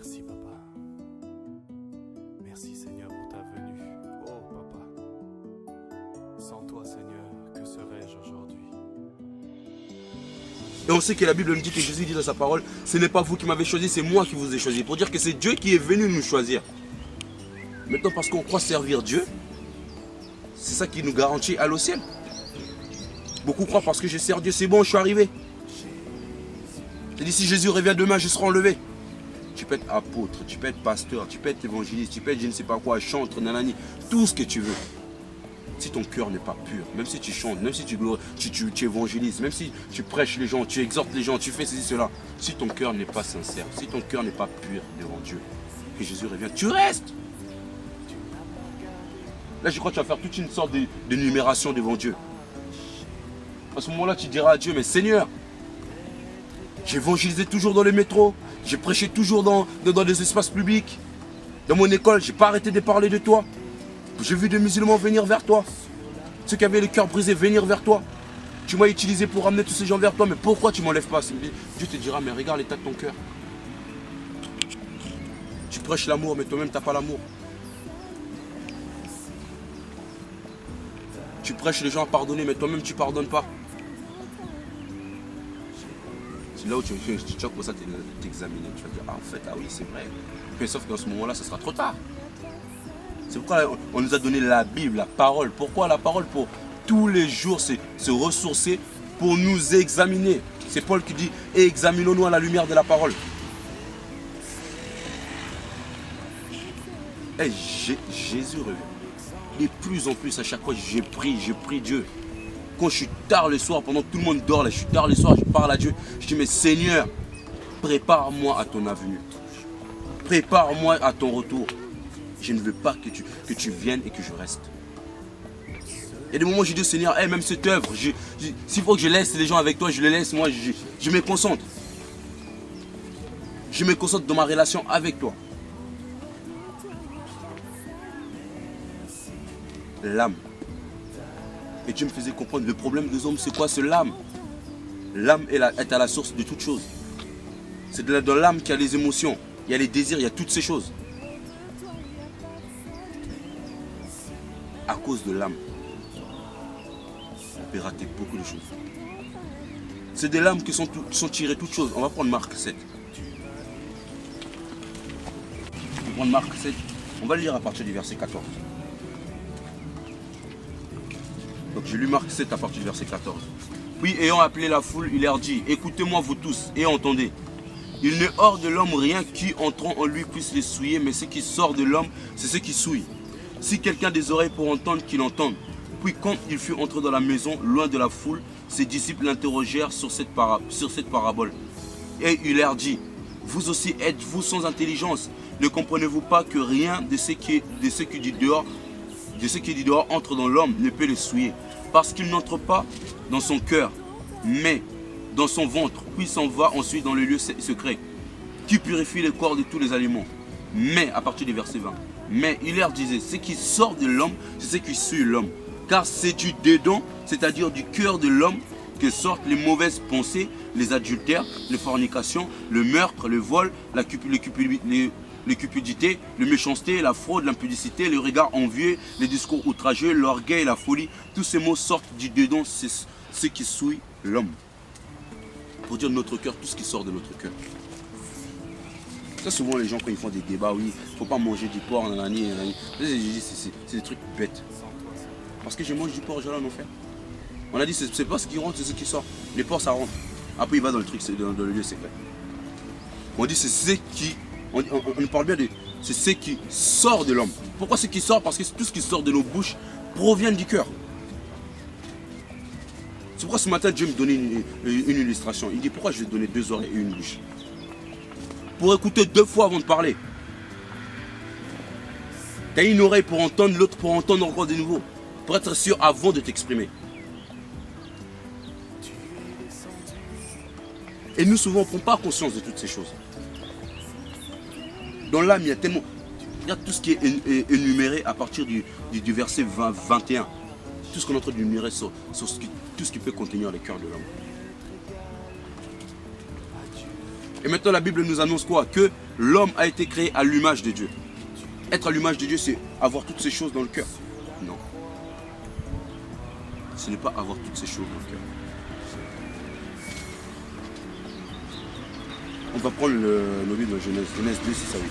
Merci papa. Merci Seigneur pour ta venue. Oh papa. Sans toi Seigneur, que serais-je aujourd'hui? Et on sait que la Bible nous dit que Jésus dit dans sa parole, ce n'est pas vous qui m'avez choisi, c'est moi qui vous ai choisi. Pour dire que c'est Dieu qui est venu nous choisir. Maintenant, parce qu'on croit servir Dieu, c'est ça qui nous garantit aller au ciel. Beaucoup croient parce que je sers Dieu, c'est bon, je suis arrivé. C'est-à-dire si Jésus revient demain, je serai enlevé. Tu peux être apôtre, tu peux être pasteur, tu peux être évangéliste, tu peux être je ne sais pas quoi, chantre, nanani, tout ce que tu veux. Si ton cœur n'est pas pur, même si tu chantes, même si tu évangélises, même si tu prêches les gens, tu exhortes les gens, tu fais ceci, cela, si ton cœur n'est pas sincère, si ton cœur n'est pas pur devant Dieu, que Jésus revient, tu restes. Là, je crois que tu vas faire toute une sorte d'énumération devant Dieu. À ce moment-là, tu diras à Dieu, mais Seigneur, j'ai évangélisé toujours dans les métros, j'ai prêché toujours dans des espaces publics, dans mon école, je n'ai pas arrêté de parler de toi. J'ai vu des musulmans venir vers toi. Ceux qui avaient le cœur brisé venir vers toi. Tu m'as utilisé pour ramener tous ces gens vers toi, mais pourquoi tu ne m'enlèves pas? Dieu te dira, mais regarde l'état de ton cœur. Tu prêches l'amour, mais toi-même, tu n'as pas l'amour. Tu prêches les gens à pardonner, mais toi-même, tu ne pardonnes pas. C'est là où tu vas pour ça t'examiner. Tu vas dire, ah, en fait, ah oui, c'est vrai. Mais sauf qu'en ce moment-là, ça sera trop tard. C'est pourquoi on nous a donné la Bible, la parole. Pourquoi la parole? Pour tous les jours se ressourcer, pour nous examiner. C'est Paul qui dit, examinons-nous à la lumière de la parole. Et Jésus revient. Et plus en plus, à chaque fois, je prie Dieu. Quand je suis tard le soir, pendant que tout le monde dort, là, je suis tard le soir, je parle à Dieu. Je dis, mais Seigneur, prépare-moi à ton avenue. Prépare-moi à ton retour. Je ne veux pas que tu viennes et que je reste. Il y a des moments où je dis, Seigneur, hey, même cette œuvre, s'il faut que je laisse les gens avec toi, je les laisse, moi, je me concentre. Je me concentre dans ma relation avec toi. L'âme. Et Dieu me faisait comprendre, le problème des hommes, c'est quoi? C'est l'âme. L'âme est à la source de toutes choses. C'est dans l'âme qu'il y a les émotions, il y a les désirs, il y a toutes ces choses. À cause de l'âme, on peut rater beaucoup de choses. C'est de l'âme que sont tirées toutes choses. On va prendre Marc 7. On va prendre Marc 7. On va le lire à partir du verset 14. Donc j'ai lu Marc 7 à partir du verset 14. Puis ayant appelé la foule, il leur dit, écoutez-moi vous tous et entendez. Il n'est hors de l'homme rien qui entrant en lui puisse les souiller, mais ce qui sort de l'homme, c'est ce qui souille. Si quelqu'un a des oreilles pour entendre, qu'il entende. Puis quand il fut entré dans la maison, loin de la foule, ses disciples l'interrogèrent sur cette parabole. Et il leur dit, vous aussi êtes-vous sans intelligence? Ne comprenez-vous pas que rien de ce qui est du dehors entre dans l'homme ne peut le souiller? Parce qu'il n'entre pas dans son cœur, mais dans son ventre, puis s'en va ensuite dans le lieu secret, qui purifie le corps de tous les aliments. Mais, à partir du verset 20, mais il leur disait, ce qui sort de l'homme, c'est ce qui suit l'homme. Car c'est du dedans, c'est-à-dire du cœur de l'homme, que sortent les mauvaises pensées, les adultères, les fornications, le meurtre, le vol, la cupidité, la méchanceté, la fraude, l'impudicité, le regard envieux, les discours outrageux, l'orgueil, la folie. Tous ces mots sortent du dedans, c'est ce qui souille l'homme. Pour dire notre cœur, tout ce qui sort de notre cœur. Ça, souvent, les gens, quand ils font des débats, oui, il ne faut pas manger du porc, nanani, nanani. C'est des trucs bêtes. Parce que je mange du porc, je vais en enfer. On a dit, c'est pas ce qui rentre, c'est ce qui sort. Les porcs, ça rentre. Après, il va dans le truc, dans le lieu secret. On dit, c'est ce qui... On parle bien de... C'est ce qui sort de l'homme. Pourquoi ce qui sort? Parce que tout ce qui sort de nos bouches provient du cœur. C'est pourquoi ce matin, Dieu me donnait une illustration. Il dit, pourquoi je vais te donner 2 oreilles et une bouche? Pour écouter 2 fois avant de parler. Tu as une oreille pour entendre, l'autre pour entendre encore de nouveau. Pour être sûr avant de t'exprimer. Et nous, souvent, on ne prend pas conscience de toutes ces choses. Dans l'âme, il y a tellement... Il y a tout ce qui est énuméré à partir du verset 21. Tout ce qu'on est en train d'énumérer sur tout ce qui peut contenir le cœur de l'homme. Et maintenant la Bible nous annonce quoi? Que l'homme a été créé à l'image de Dieu. Être à l'image de Dieu, c'est avoir toutes ces choses dans le cœur. Non. Ce n'est pas avoir toutes ces choses dans le cœur. On va prendre le livre de Genèse 2, 6 à 8.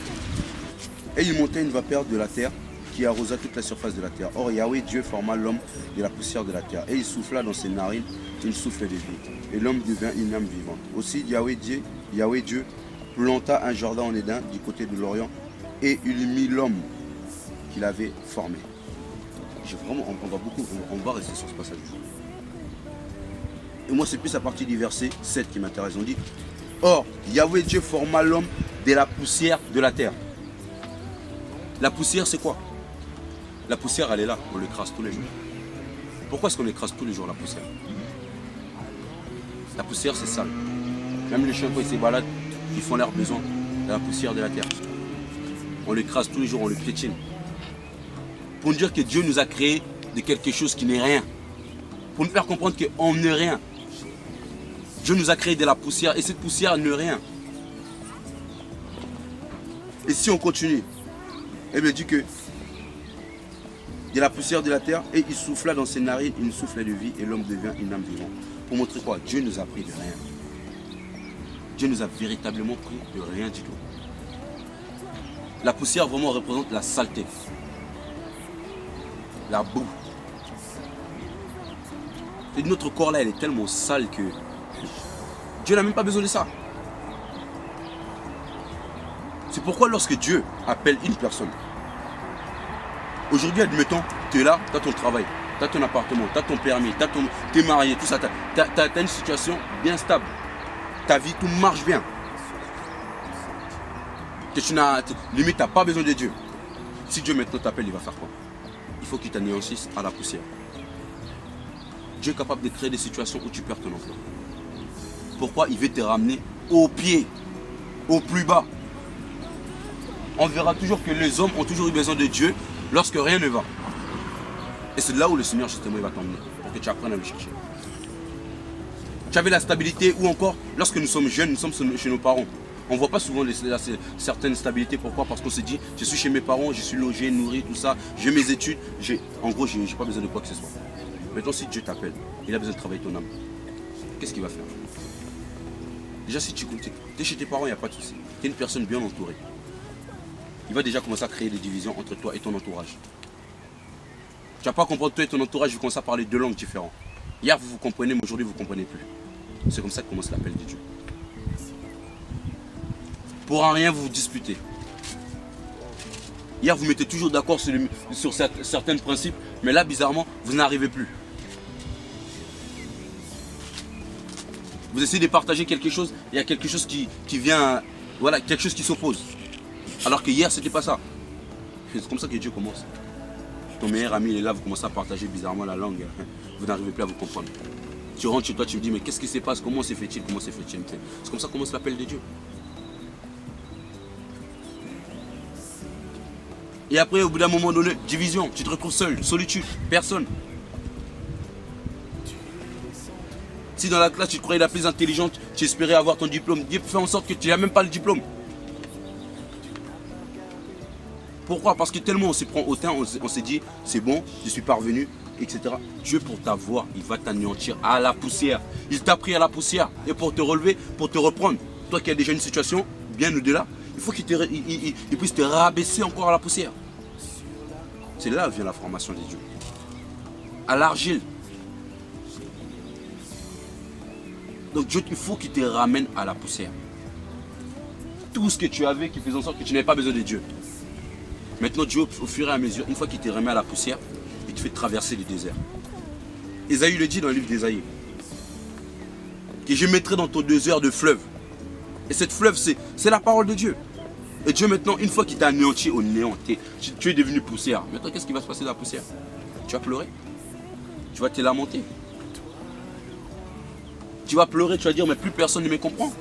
Et il monta une vapeur de la terre qui arrosa toute la surface de la terre. Or Yahweh Dieu forma l'homme de la poussière de la terre. Et il souffla dans ses narines une souffle de vie. Et l'homme devint une âme vivante. Aussi Yahweh Dieu planta un jardin en Éden du côté de l'Orient. Et il mit l'homme qu'il avait formé. On va rester sur ce passage. Et moi c'est plus à partir du verset 7 qui m'intéresse. On dit, or Yahweh Dieu forma l'homme de la poussière de la terre. La poussière c'est quoi? La poussière elle est là, on l'écrase tous les jours. Pourquoi est-ce qu'on écrase tous les jours la poussière? La poussière c'est sale. Même les chiens quand ils se baladent, ils font leur besoin de la poussière de la terre. On l'écrase tous les jours, on le piétine. Pour nous dire que Dieu nous a créé de quelque chose qui n'est rien. Pour nous faire comprendre qu'on n'est rien. Dieu nous a créé de la poussière et cette poussière n'est rien. Et si on continue, il me dit que de la poussière de la terre et il souffla dans ses narines une souffle de vie et l'homme devient une âme vivante. Pour montrer quoi? Dieu nous a pris de rien. Dieu nous a véritablement pris de rien du tout. La poussière vraiment représente la saleté. La boue. Et notre corps là, elle est tellement sale que Dieu n'a même pas besoin de ça. C'est pourquoi lorsque Dieu appelle une personne, aujourd'hui admettons, tu es là, tu as ton travail, tu as ton appartement, tu as ton permis, tu es marié, tout ça, tu as une situation bien stable. Ta vie, tout marche bien. Limite, tu n'as pas besoin de Dieu. Si Dieu maintenant t'appelle, il va faire quoi? Il faut qu'il t'anéantisse à la poussière. Dieu est capable de créer des situations où tu perds ton emploi. Pourquoi? Il veut te ramener au pied, au plus bas. On verra toujours que les hommes ont toujours eu besoin de Dieu lorsque rien ne va. Et c'est là où le Seigneur justement il va t'emmener, pour que tu apprennes à le chercher. Tu avais la stabilité ou encore, lorsque nous sommes jeunes, nous sommes chez nos parents. On ne voit pas souvent certaines stabilités. Pourquoi? Parce qu'on se dit, je suis chez mes parents, je suis logé, nourri, tout ça, j'ai mes études. En gros, je n'ai pas besoin de quoi que ce soit. Maintenant, si Dieu t'appelle, il a besoin de travailler ton âme. Qu'est-ce qu'il va faire? Déjà, si tu es chez tes parents, il n'y a pas de souci. Tu es une personne bien entourée. Il va déjà commencer à créer des divisions entre toi et ton entourage. Tu ne vas pas comprendre, toi et ton entourage, vous commencez à parler deux langues différentes. Hier, vous vous comprenez, mais aujourd'hui, vous ne comprenez plus. C'est comme ça que commence l'appel de Dieu. Pour un rien, vous vous disputez. Hier, vous mettez toujours d'accord sur certains principes, mais là, bizarrement, vous n'arrivez plus. Vous essayez de partager quelque chose, il y a quelque chose qui vient, voilà, quelque chose qui s'oppose. Alors que hier, ce n'était pas ça. C'est comme ça que Dieu commence. Ton meilleur ami, il est là, vous commencez à partager bizarrement la langue. Vous n'arrivez plus à vous comprendre. Tu rentres chez toi, tu me dis, mais qu'est-ce qui se passe? Comment se fait-il? Comment se fait-il? C'est comme ça que commence l'appel de Dieu. Et après, au bout d'un moment donné, division, tu te retrouves seul, solitude, personne. Si dans la classe, tu te croyais la plus intelligente, tu espérais avoir ton diplôme, Dieu fait en sorte que tu n'as même pas le diplôme. Pourquoi? Parce que tellement on se prend au teint, on s'est dit, c'est bon, je suis parvenu, etc. Dieu pour t'avoir, il va t'anéantir à la poussière. Il t'a pris à la poussière. Et pour te relever, pour te reprendre, toi qui as déjà une situation bien au-delà, il faut qu'il puisse te rabaisser encore à la poussière. C'est là où vient la formation de Dieu. À l'argile. Donc Dieu, il faut qu'il te ramène à la poussière. Tout ce que tu avais qui faisait en sorte que tu n'avais pas besoin de Dieu. Maintenant Dieu, au fur et à mesure, une fois qu'il te remet à la poussière, il te fait traverser le désert. Ésaïe le dit dans le livre d'Ésaïe. Que je mettrai dans ton désert de fleuve. Et cette fleuve, c'est la parole de Dieu. Et Dieu maintenant, une fois qu'il t'a anéanti au néant, tu es devenu poussière. Maintenant, qu'est-ce qui va se passer de la poussière? Tu vas pleurer. Tu vas te lamenter. Tu vas pleurer, tu vas dire, mais plus personne ne me comprend.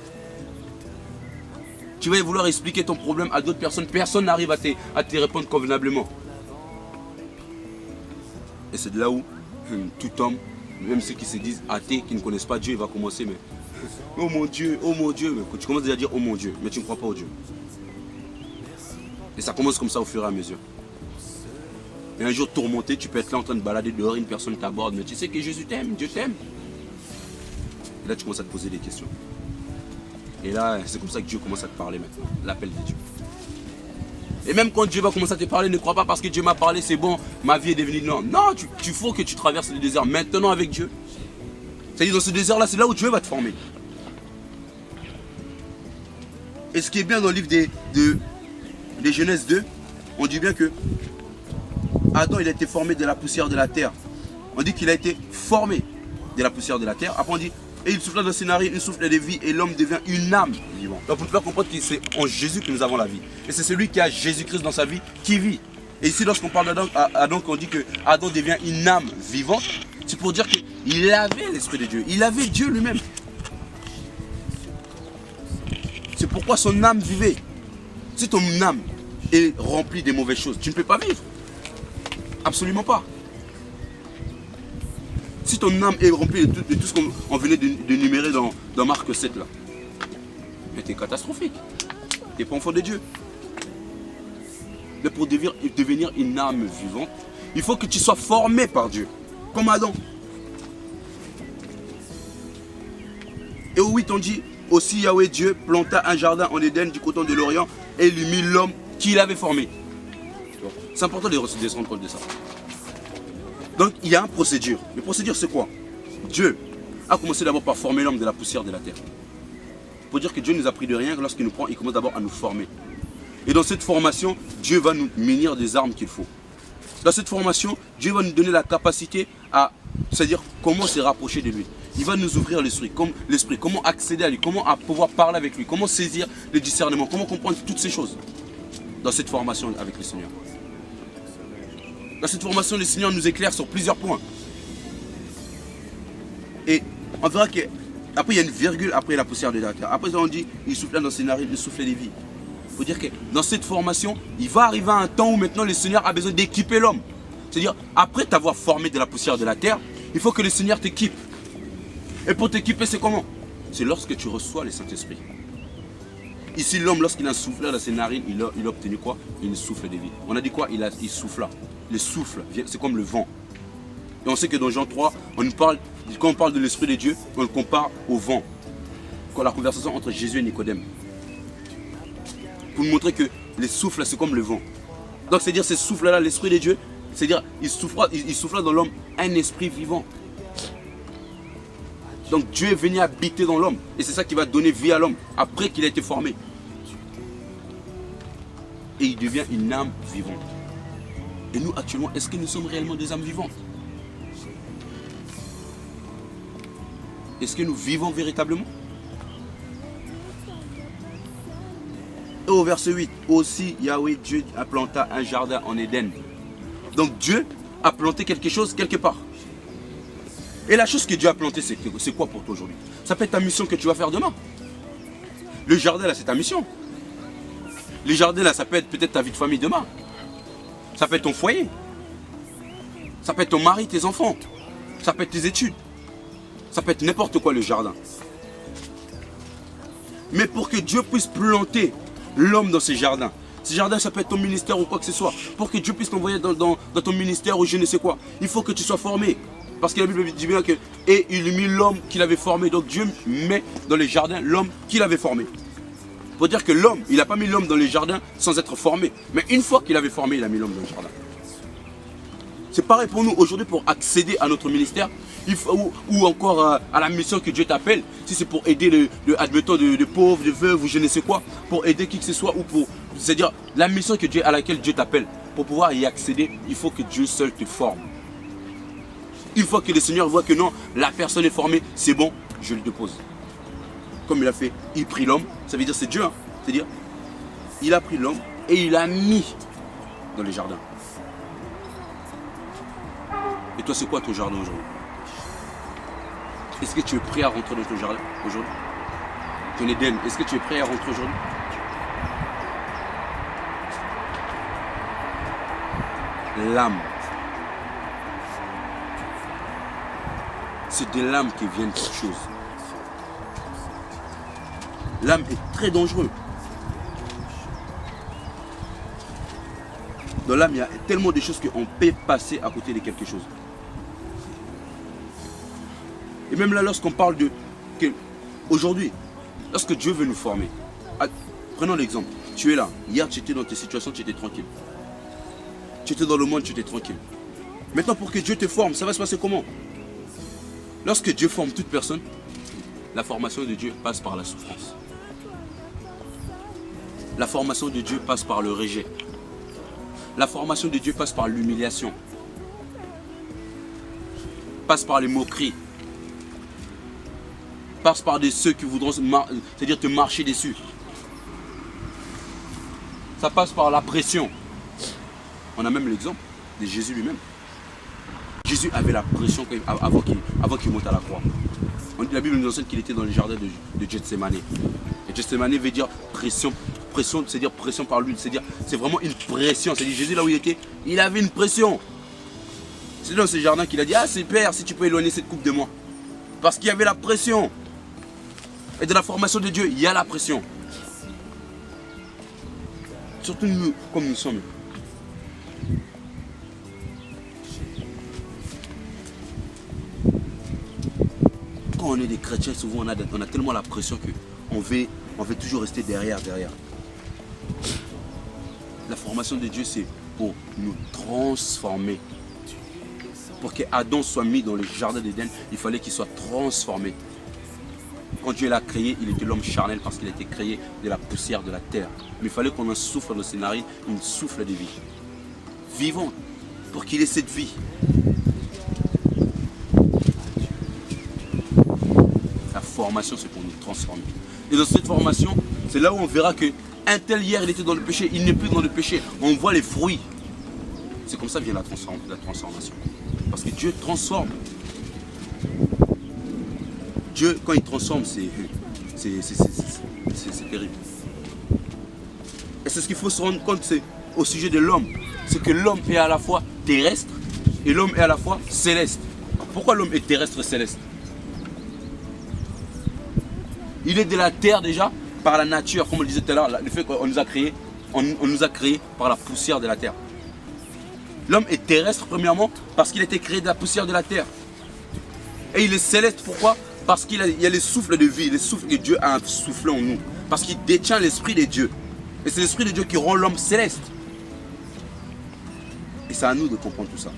Tu vas vouloir expliquer ton problème à d'autres personnes. Personne n'arrive à te répondre convenablement. Et c'est de là où tout homme, même ceux qui se disent athées, qui ne connaissent pas Dieu, il va commencer, mais Oh mon Dieu, mais tu commences déjà à dire oh mon Dieu, mais tu ne crois pas au Dieu. Et ça commence comme ça au fur et à mesure. Et un jour tourmenté, tu peux être là en train de balader dehors, une personne t'aborde, mais tu sais que Jésus t'aime, Dieu t'aime. Et là tu commences à te poser des questions. Et là, c'est comme ça que Dieu commence à te parler maintenant, l'appel de Dieu. Et même quand Dieu va commencer à te parler, ne crois pas parce que Dieu m'a parlé, c'est bon, ma vie est devenue non. Non, tu faut que tu traverses le désert maintenant avec Dieu. C'est-à-dire dans ce désert-là, c'est là où Dieu va te former. Et ce qui est bien dans le livre des Genèse 2, on dit bien que Adam, il a été formé de la poussière de la terre. On dit qu'il a été formé de la poussière de la terre. Après on dit, et il souffla dans ses narines, il souffle de vie, et l'homme devient une âme vivante. Donc pour pouvoir comprendre que c'est en Jésus que nous avons la vie. Et c'est celui qui a Jésus-Christ dans sa vie qui vit. Et ici, lorsqu'on parle d'Adam, on dit que Adam devient une âme vivante, c'est pour dire qu'il avait l'Esprit de Dieu. Il avait Dieu lui-même. C'est pourquoi son âme vivait. Si ton âme est remplie des mauvaises choses, tu ne peux pas vivre. Absolument pas. Si ton âme est remplie de tout ce qu'on venait d'énumérer dans Marc 7 là, mais t'es catastrophique. T'es pas enfant de Dieu. Mais pour devenir une âme vivante, il faut que tu sois formé par Dieu. Comme Adam. Et au 8 on dit, aussi Yahweh Dieu planta un jardin en Éden du côté de l'Orient et il mit l'homme qu'il avait formé. C'est important de se rendre compte de ça. Donc il y a une procédure. La procédure c'est quoi? Dieu a commencé d'abord par former l'homme de la poussière de la terre. Pour dire que Dieu nous a pris de rien, lorsqu'il nous prend, il commence d'abord à nous former. Et dans cette formation, Dieu va nous munir des armes qu'il faut. Dans cette formation, Dieu va nous donner la capacité à, c'est-à-dire comment se rapprocher de lui. Il va nous ouvrir l'esprit, comment accéder à lui, comment pouvoir parler avec lui, comment saisir le discernement, comment comprendre toutes ces choses. Dans cette formation avec le Seigneur. Dans cette formation, le Seigneur nous éclaire sur plusieurs points. Et on verra qu'après il y a une virgule après la poussière de la terre. Après on dit, il souffle dans ses narines, il souffle des vies. Il faut dire que dans cette formation, il va arriver un temps où maintenant le Seigneur a besoin d'équiper l'homme. C'est-à-dire, après t'avoir formé de la poussière de la terre, il faut que le Seigneur t'équipe. Et pour t'équiper, c'est comment? C'est lorsque tu reçois le Saint-Esprit. Ici, l'homme, lorsqu'il a soufflé dans ses narines, il a obtenu quoi? Une souffle de vie. On a dit quoi? Il souffla. Le souffle, c'est comme le vent. Et on sait que dans Jean 3, quand on parle de l'Esprit de Dieu, on le compare au vent. Quand la conversation entre Jésus et Nicodème. Pour nous montrer que le souffle, c'est comme le vent. Donc, c'est-à-dire, ce souffle-là, l'Esprit de Dieu, c'est-à-dire, il souffla dans l'homme un esprit vivant. Donc Dieu est venu habiter dans l'homme. Et c'est ça qui va donner vie à l'homme après qu'il a été formé. Et il devient une âme vivante. Et nous actuellement, est-ce que nous sommes réellement des âmes vivantes? Est-ce que nous vivons véritablement? Et au verset 8, aussi Yahweh Dieu a planté un jardin en Éden. Donc Dieu a planté quelque chose quelque part. Et la chose que Dieu a plantée, c'est quoi pour toi aujourd'hui? Ça peut être ta mission que tu vas faire demain. Le jardin là, c'est ta mission. Le jardin là, ça peut être peut-être ta vie de famille demain. Ça peut être ton foyer. Ça peut être ton mari, tes enfants. Ça peut être tes études. Ça peut être n'importe quoi le jardin. Mais pour que Dieu puisse planter l'homme dans ces jardins ça peut être ton ministère ou quoi que ce soit. Pour que Dieu puisse t'envoyer dans ton ministère ou je ne sais quoi, il faut que tu sois formé. Parce que la Bible dit bien que et il mit l'homme qu'il avait formé. Donc Dieu met dans les jardins l'homme qu'il avait formé. Pour dire que l'homme, il n'a pas mis l'homme dans les jardins sans être formé. Mais une fois qu'il avait formé, il a mis l'homme dans le jardin. C'est pareil pour nous aujourd'hui pour accéder à notre ministère ou encore à la mission que Dieu t'appelle. Si c'est pour aider admettons de pauvres, de veuves ou je ne sais quoi, pour aider qui que ce soit ou pour, c'est-à-dire la mission à laquelle Dieu t'appelle. Pour pouvoir y accéder, il faut que Dieu seul te forme. Une fois que le Seigneur voit que non, la personne est formée, c'est bon, je le dépose. Comme il a fait, il prit l'homme, ça veut dire c'est Dieu. Hein. C'est-à-dire, il a pris l'homme et il l'a mis dans les jardins. Et toi, c'est quoi ton jardin aujourd'hui? Est-ce que tu es prêt à rentrer dans ton jardin aujourd'hui? Ton Éden, est-ce que tu es prêt à rentrer aujourd'hui? L'âme. C'est de l'âme qui viennent toutes choses. l'âme est très dangereux. Dans l'âme, il y a tellement de choses qu'on peut passer à côté de quelque chose. Et même là, lorsqu'on parle de... Aujourd'hui, lorsque Dieu veut nous former, prenons l'exemple, tu es là, hier tu étais dans tes situations, tu étais tranquille. Tu étais dans le monde, tu étais tranquille. Maintenant, pour que Dieu te forme, ça va se passer comment? Lorsque Dieu forme toute personne, la formation de Dieu passe par la souffrance. La formation de Dieu passe par le rejet. La formation de Dieu passe par l'humiliation. Passe par les moqueries. Passe par ceux qui voudront c'est-à-dire te marcher dessus. Ça passe par la pression. On a même l'exemple de Jésus lui-même. Jésus avait la pression avant qu'il monte à la croix. La Bible nous enseigne qu'il était dans le jardin de Gethsemane. Et Gethsemane veut dire pression. Pression, c'est dire pression par l'huile. C'est vraiment une pression. C'est-à-dire Jésus là où il était, il avait une pression. C'est dans ce jardin qu'il a dit, ah c'est Père, si tu peux éloigner cette coupe de moi. Parce qu'il y avait la pression. Et de la formation de Dieu, il y a la pression. Surtout nous, comme nous sommes. Quand on est des chrétiens, souvent on a tellement la pression qu'on veut toujours rester derrière. La formation de Dieu, c'est pour nous transformer. Pour qu'Adam soit mis dans le jardin d'Éden, il fallait qu'il soit transformé. Quand Dieu l'a créé, il était l'homme charnel parce qu'il a été créé de la poussière de la terre. Mais il fallait qu'on en souffle dans ses narines, une souffle de vie. Vivant, pour qu'il ait cette vie. La formation, c'est pour nous transformer. Et dans cette formation, c'est là où on verra que un tel hier, il était dans le péché, il n'est plus dans le péché. On voit les fruits. C'est comme ça vient la transformation. Parce que Dieu transforme. Dieu, quand il transforme, c'est terrible. Et c'est ce qu'il faut se rendre compte au sujet de l'homme. C'est que l'homme est à la fois terrestre et l'homme est à la fois céleste. Pourquoi l'homme est terrestre et céleste? Il est de la terre déjà par la nature, comme on le disait tout à l'heure, le fait qu'on nous a créés, on nous a créés par la poussière de la terre. L'homme est terrestre premièrement parce qu'il a été créé de la poussière de la terre. Et il est céleste, pourquoi? Parce qu'il y a les souffles de vie, les souffles que Dieu a soufflé en nous. Parce qu'il détient l'esprit de Dieu. Et c'est l'esprit de Dieu qui rend l'homme céleste. Et c'est à nous de comprendre tout ça.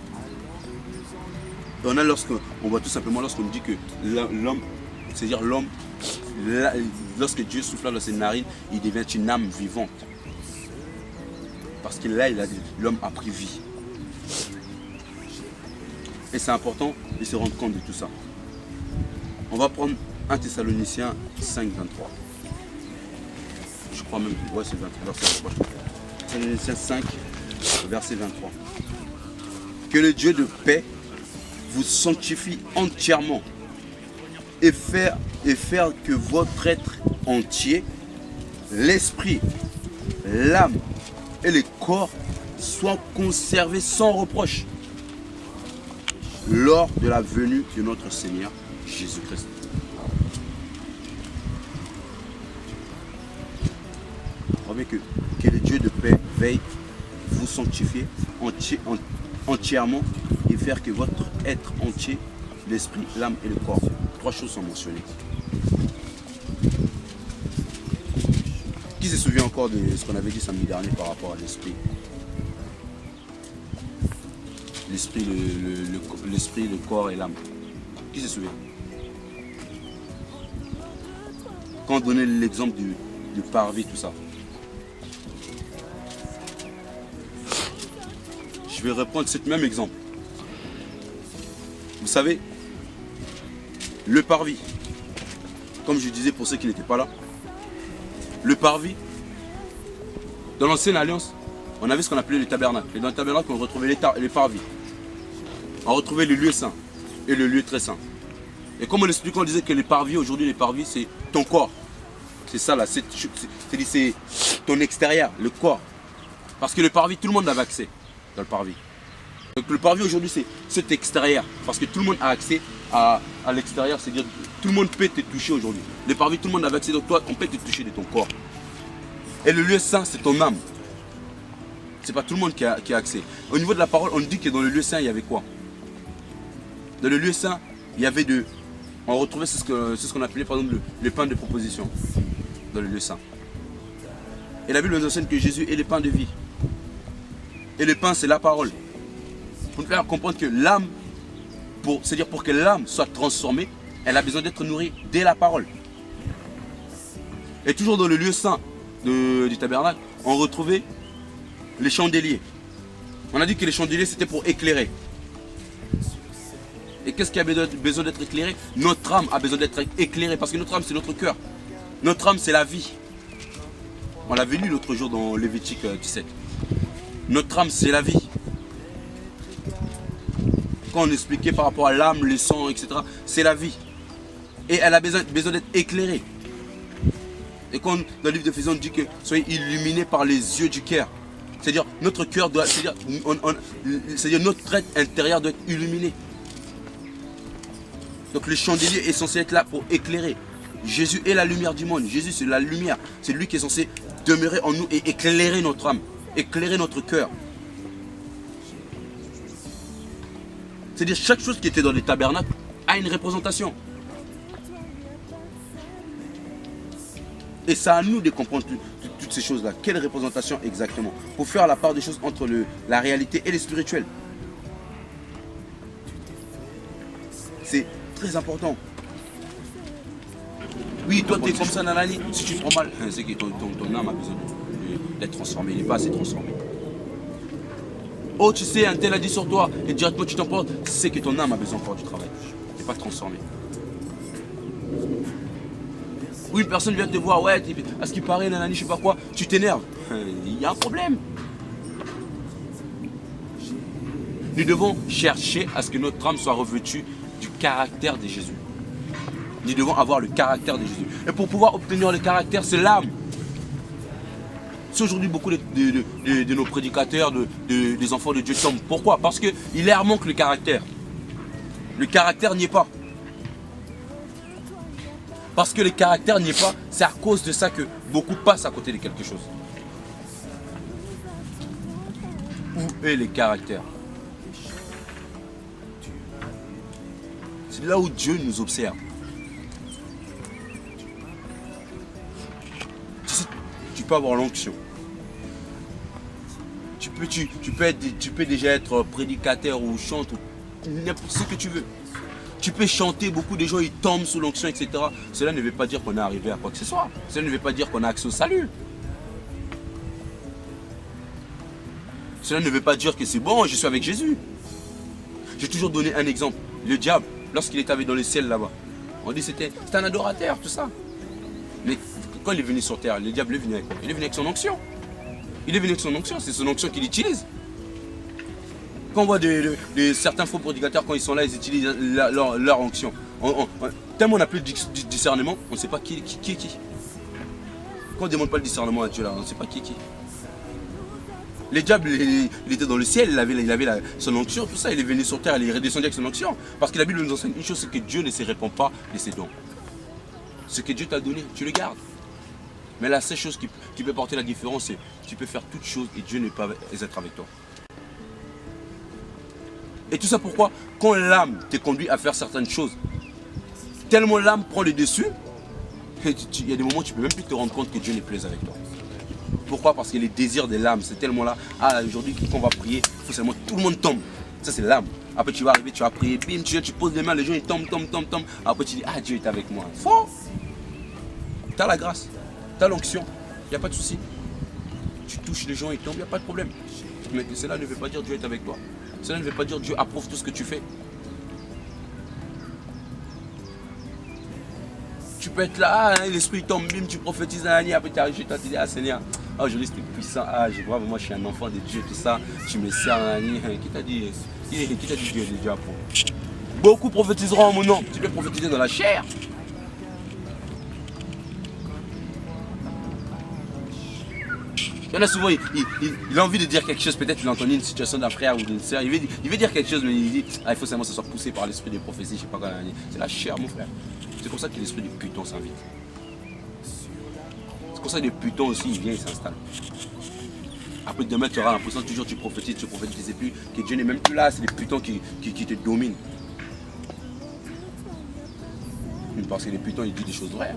Et on voit tout simplement lorsqu'on dit que l'homme, c'est-à-dire l'homme, lorsque Dieu souffle dans ses narines, il devient une âme vivante. Parce que là, l'homme a pris vie. Et c'est important de se rendre compte de tout ça. On va prendre 1 Thessaloniciens 5, 23. Je crois même que c'est 23, verset 23. Thessaloniciens 5, verset 23. Que le Dieu de paix vous sanctifie entièrement et faire que votre être entier, l'esprit, l'âme et le corps soient conservés sans reproche lors de la venue de notre Seigneur Jésus-Christ. Croyez que le Dieu de paix veille vous sanctifier entièrement et faire que votre être entier, l'esprit, l'âme et le corps, 3 choses sont mentionnées. Qui se souvient encore de ce qu'on avait dit samedi dernier par rapport à l'esprit? L'esprit, le corps et l'âme. Qui se souvient? Quand on donnait l'exemple du parvis, tout ça. Je vais reprendre ce même exemple. Vous savez, le parvis, comme je disais pour ceux qui n'étaient pas là, le parvis, dans l'ancienne alliance, on avait ce qu'on appelait le tabernacle. Et dans le tabernacle, on retrouvait les parvis. On retrouvait le lieu saint et le lieu très saint. Et comme on l'expliquait, on disait que les parvis, aujourd'hui, les parvis, c'est ton corps. C'est ça là, c'est ton extérieur, le corps. Parce que le parvis, tout le monde avait accès dans le parvis. Donc le parvis aujourd'hui, c'est cet extérieur. Parce que tout le monde a accès à l'extérieur, c'est-à-dire Tout le monde peut te toucher aujourd'hui. Les parvis, tout le monde avait accès. Donc toi, on peut te toucher de ton corps. Et le lieu saint, c'est ton âme. C'est pas tout le monde qui a accès. Au niveau de la parole, on dit que dans le lieu saint, il y avait quoi? Dans le lieu saint, il y avait de... On retrouvait ce qu'on appelait par exemple le pain de proposition. Dans le lieu saint. Et la Bible nous enseigne que Jésus est le pain de vie. Et le pain, c'est la parole. Pour nous faire comprendre que l'âme, c'est-à-dire pour que l'âme soit transformée, elle a besoin d'être nourrie dès la parole. Et toujours dans le lieu saint du tabernacle, on retrouvait les chandeliers. On a dit que les chandeliers, c'était pour éclairer. Et qu'est-ce qui a besoin d'être éclairé? Notre âme a besoin d'être éclairée, parce que notre âme, c'est notre cœur. Notre âme, c'est la vie. On l'avait lu l'autre jour dans Lévitique 17. Notre âme, c'est la vie. Quand on expliquait par rapport à l'âme, le sang, etc., c'est la vie. Et elle a besoin d'être éclairée. Et quand dans le livre d'Éphésiens, on dit que soyez illuminés par les yeux du cœur. C'est-à-dire, notre cœur doit, c'est-à-dire notre être intérieur doit être illuminé. Donc le chandelier est censé être là pour éclairer. Jésus est la lumière du monde. Jésus, c'est la lumière. C'est lui qui est censé demeurer en nous et éclairer notre âme, éclairer notre cœur. C'est-à-dire chaque chose qui était dans les tabernacles a une représentation. Et c'est à nous de comprendre toutes ces choses-là. Quelle représentation exactement? Pour faire la part des choses entre la réalité et le spirituel. C'est très important. Oui, toi tu es comme ça, nanani. Si tu te prends mal, c'est que ton âme a besoin d'être transformée. Il n'est pas assez transformé. Oh, tu sais, un tel a dit sur toi, et directement tu t'emportes, c'est que ton âme a besoin encore du travail. Tu n'es pas transformé. Oui, une personne vient te voir, ouais, à ce qui paraît, nanani, je sais pas quoi, tu t'énerves. Il y a un problème. Nous devons chercher à ce que notre âme soit revêtue du caractère de Jésus. Nous devons avoir le caractère de Jésus. Et pour pouvoir obtenir le caractère, c'est l'âme. C'est aujourd'hui beaucoup de nos prédicateurs, des enfants de Dieu tombent. Pourquoi? Parce qu'il leur manque le caractère. Le caractère n'y est pas. Parce que le caractère n'y est pas, c'est à cause de ça que beaucoup passent à côté de quelque chose. Où est le caractère? C'est là où Dieu nous observe. Tu peux avoir l'onction. Tu peux déjà être prédicateur ou chante ou n'importe ce que tu veux. Tu peux chanter, beaucoup de gens ils tombent sous l'onction, etc. Cela ne veut pas dire qu'on est arrivé à quoi que ce soit. Cela ne veut pas dire qu'on a accès au salut. Cela ne veut pas dire que c'est bon, je suis avec Jésus. J'ai toujours donné un exemple. Le diable, lorsqu'il était dans le ciel là-bas, on dit que c'était un adorateur, tout ça. Mais quand il est venu sur terre, le diable est venu avec quoi? Il est venu avec son onction. Il est venu avec son onction, c'est son onction qu'il utilise. Quand on voit certains faux prédicateurs, quand ils sont là, ils utilisent leur onction. Tellement on n'a plus de discernement, on ne sait pas qui est qui. Quand on ne demande pas le discernement à Dieu, là, on ne sait pas qui est qui. Le diable, il était dans le ciel, il avait son onction, tout ça, il est venu sur terre, il est redescendu avec son onction. Parce que la Bible nous enseigne une chose, c'est que Dieu ne se répand pas de ses dons. Ce que Dieu t'a donné, tu le gardes. Mais la seule chose qui peut porter la différence, c'est que tu peux faire toutes choses et Dieu ne peut pas être avec toi. Et tout ça pourquoi? Quand l'âme te conduit à faire certaines choses, tellement l'âme prend le dessus, il y a des moments où tu ne peux même plus te rendre compte que Dieu n'est plaise avec toi. Pourquoi? Parce que les désirs de l'âme, c'est tellement là. Ah, aujourd'hui, quand on va prier, il faut seulement tout le monde tombe. Ça, c'est l'âme. Après, tu vas arriver, tu vas prier, bim, tu poses les mains, les gens, ils tombent. Après, tu dis, ah, Dieu est avec moi. Faux! Tu as la grâce, tu as l'onction, il n'y a pas de souci. Tu touches les gens, ils tombent, il n'y a pas de problème. Mais cela ne veut pas dire que Dieu est avec toi. Cela ne veut pas dire que Dieu approuve tout ce que tu fais. Tu peux être là, ah, l'esprit tombe, bim, tu prophétises un année, après tu arrives chez toi, tu dis, ah Seigneur, oh, aujourd'hui c'était puissant, ah, je vois, moi je suis un enfant de Dieu, tout ça, tu me sers un année, qui t'a dit Dieu approuve? Beaucoup prophétiseront en mon nom, tu peux prophétiser dans la chair. Il y en a souvent, il a envie de dire quelque chose, peut-être il a entendu une situation d'un frère ou d'une soeur, il veut dire quelque chose, mais il dit, ah, il faut seulement se soit poussé par l'esprit des prophéties, je sais pas quoi, c'est la chair mon frère. C'est comme ça que l'esprit du putain s'invite. C'est comme ça que les putains aussi, ils viennent et s'installent. Après demain, tu auras l'impression que toujours tu prophétises, tu sais plus, que Dieu n'est même plus là, c'est les putains qui te dominent. Parce que les putains, ils disent des choses vraies.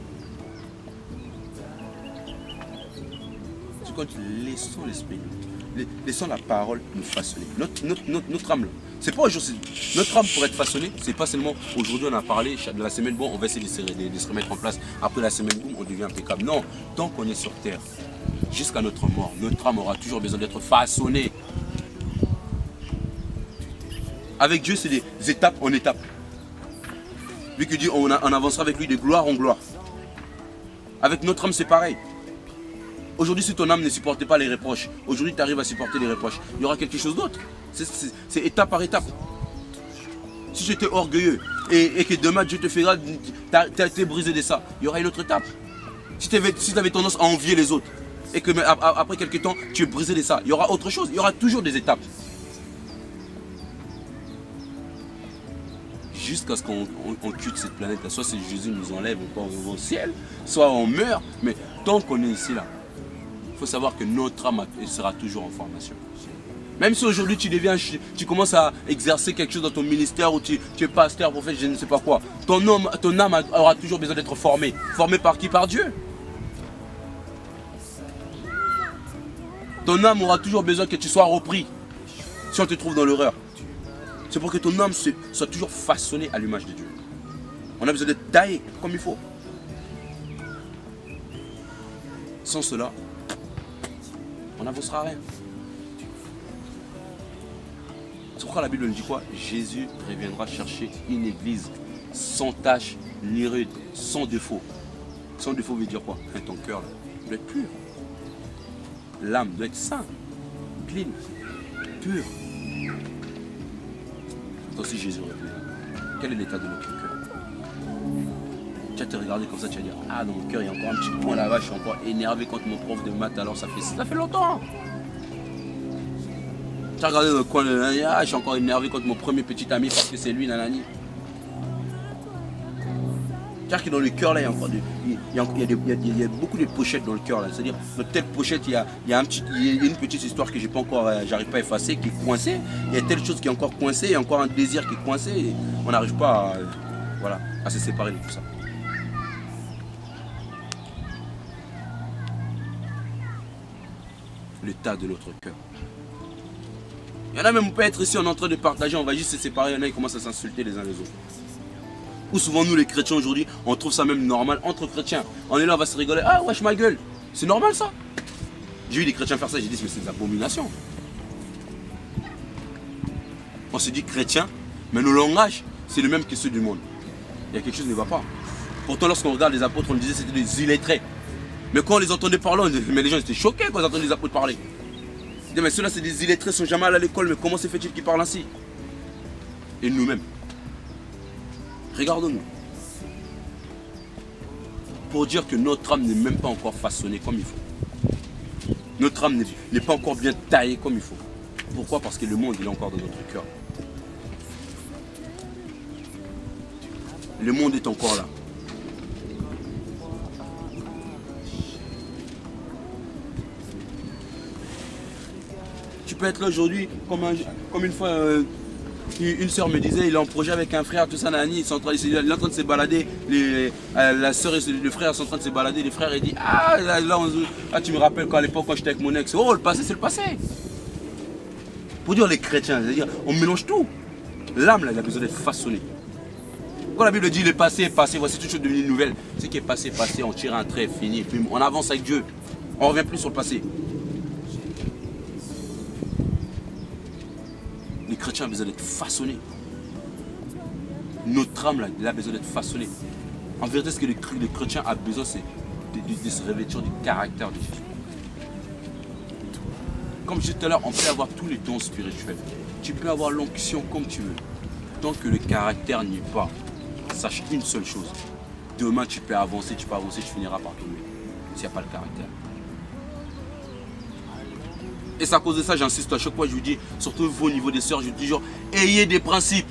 C'est quand laissons l'esprit, laissons la parole nous façonner. Notre âme, c'est pas aujourd'hui, notre âme pour être façonnée, c'est pas seulement aujourd'hui on a parlé de la semaine, bon on va essayer de se remettre en place. Après la semaine, boum, on devient impeccable. Non, tant qu'on est sur terre, jusqu'à notre mort, notre âme aura toujours besoin d'être façonnée. Avec Dieu, c'est des étapes en étapes. Vu que Dieu, on avancera avec lui de gloire en gloire. Avec notre âme, c'est pareil. Aujourd'hui, si ton âme ne supportait pas les reproches, aujourd'hui tu arrives à supporter les reproches, il y aura quelque chose d'autre. C'est étape par étape. Si j'étais orgueilleux et que demain Dieu te fera, tu as été brisé de ça, il y aura une autre étape. Si tu avais tendance à envier les autres et que après quelques temps tu es brisé de ça, il y aura autre chose, il y aura toujours des étapes. Jusqu'à ce qu'on quitte cette planète-là, soit si Jésus nous enlève encore au ciel, soit on meurt, mais tant qu'on est ici là, il faut savoir que notre âme sera toujours en formation. Même si aujourd'hui tu commences à exercer quelque chose dans ton ministère ou tu es pasteur, prophète, je ne sais pas quoi, ton âme aura toujours besoin d'être formée. Formée par qui? Par Dieu. Ton âme aura toujours besoin que tu sois repris si on te trouve dans l'erreur. C'est pour que ton âme soit toujours façonnée à l'image de Dieu. On a besoin d'être taillé comme il faut. Sans cela, on n'avancera rien. C'est pourquoi la Bible nous dit quoi? Jésus reviendra chercher une église sans tache ni rude, sans défaut. Sans défaut veut dire quoi? Ton cœur là, doit être pur. L'âme doit être sainte, clean, pure. Quand si Jésus revient, quel est l'état de notre cœur? Tu vas te regarder comme ça, tu vas dire, ah dans mon cœur il y a encore un petit point là-bas, je suis encore énervé contre mon prof de maths, alors ça fait longtemps. Tu vas regarder dans le coin de l'année, ah je suis encore énervé contre mon premier petit ami parce que c'est lui, nanani. Tu vois que dans le cœur là, il y a beaucoup de pochettes dans le cœur là. C'est-à-dire, dans telle pochette, il y a une petite histoire que j'ai pas encore, j'arrive pas à effacer, qui est coincée. Il y a telle chose qui est encore coincée, il y a encore un désir qui est coincé. Et on n'arrive pas à se séparer de tout ça. L'état de notre cœur. Il y en a même, on peut être ici, on est en train de partager, on va juste se séparer, il y en a qui commencent à s'insulter les uns les autres. Ou souvent nous les chrétiens aujourd'hui, on trouve ça même normal entre chrétiens. On est là, on va se rigoler, ah wesh ma gueule, c'est normal ça. J'ai vu des chrétiens faire ça, j'ai dit mais c'est des abominations. On se dit chrétien, mais nos langages, c'est le même que ceux du monde. Il y a quelque chose qui ne va pas. Pourtant lorsqu'on regarde les apôtres, on disait que c'était des illettrés. Mais quand on les entendait parler, mais les gens étaient choqués quand ils entendaient les apôtres parler. Ils disaient mais ceux-là c'est des illettrés, ils ne sont jamais allés à l'école, mais comment se fait-il qu'ils parlent ainsi? Et nous-mêmes. Regardons-nous. Pour dire que notre âme n'est même pas encore façonnée comme il faut. Notre âme n'est pas encore bien taillée comme il faut. Pourquoi? Parce que le monde il est encore dans notre cœur. Le monde est encore là. Tu peux être là aujourd'hui comme une fois... une soeur me disait, il est en projet avec un frère, tout ça, nani, il est en train de se balader, la soeur et le frère sont en train de se balader, les frères, il dit, ah, là tu me rappelles qu'à l'époque quand j'étais avec mon ex, oh le passé c'est le passé. Pour dire les chrétiens, c'est-à-dire, on mélange tout. L'âme là, il a besoin d'être façonnée. Quand la Bible dit le passé est passé, voici toute chose devenue nouvelle, ce qui est passé, passé, on tire un trait, fini, puis on avance avec Dieu, on ne revient plus sur le passé. Les chrétiens ont besoin d'être façonnés. Notre âme, là, elle a besoin d'être façonnée. En vérité, ce que le chrétien a besoin, c'est de se revêtir du caractère de Jésus. Comme je disais tout à l'heure, on peut avoir tous les dons spirituels. Tu peux avoir l'onction comme tu veux. Tant que le caractère n'y est pas, sache une seule chose. Demain, tu peux avancer, tu finiras par tomber. S'il n'y a pas le caractère. Et c'est à cause de ça, j'insiste à chaque fois, je vous dis, surtout vous au niveau des sœurs, je vous dis toujours, ayez des principes.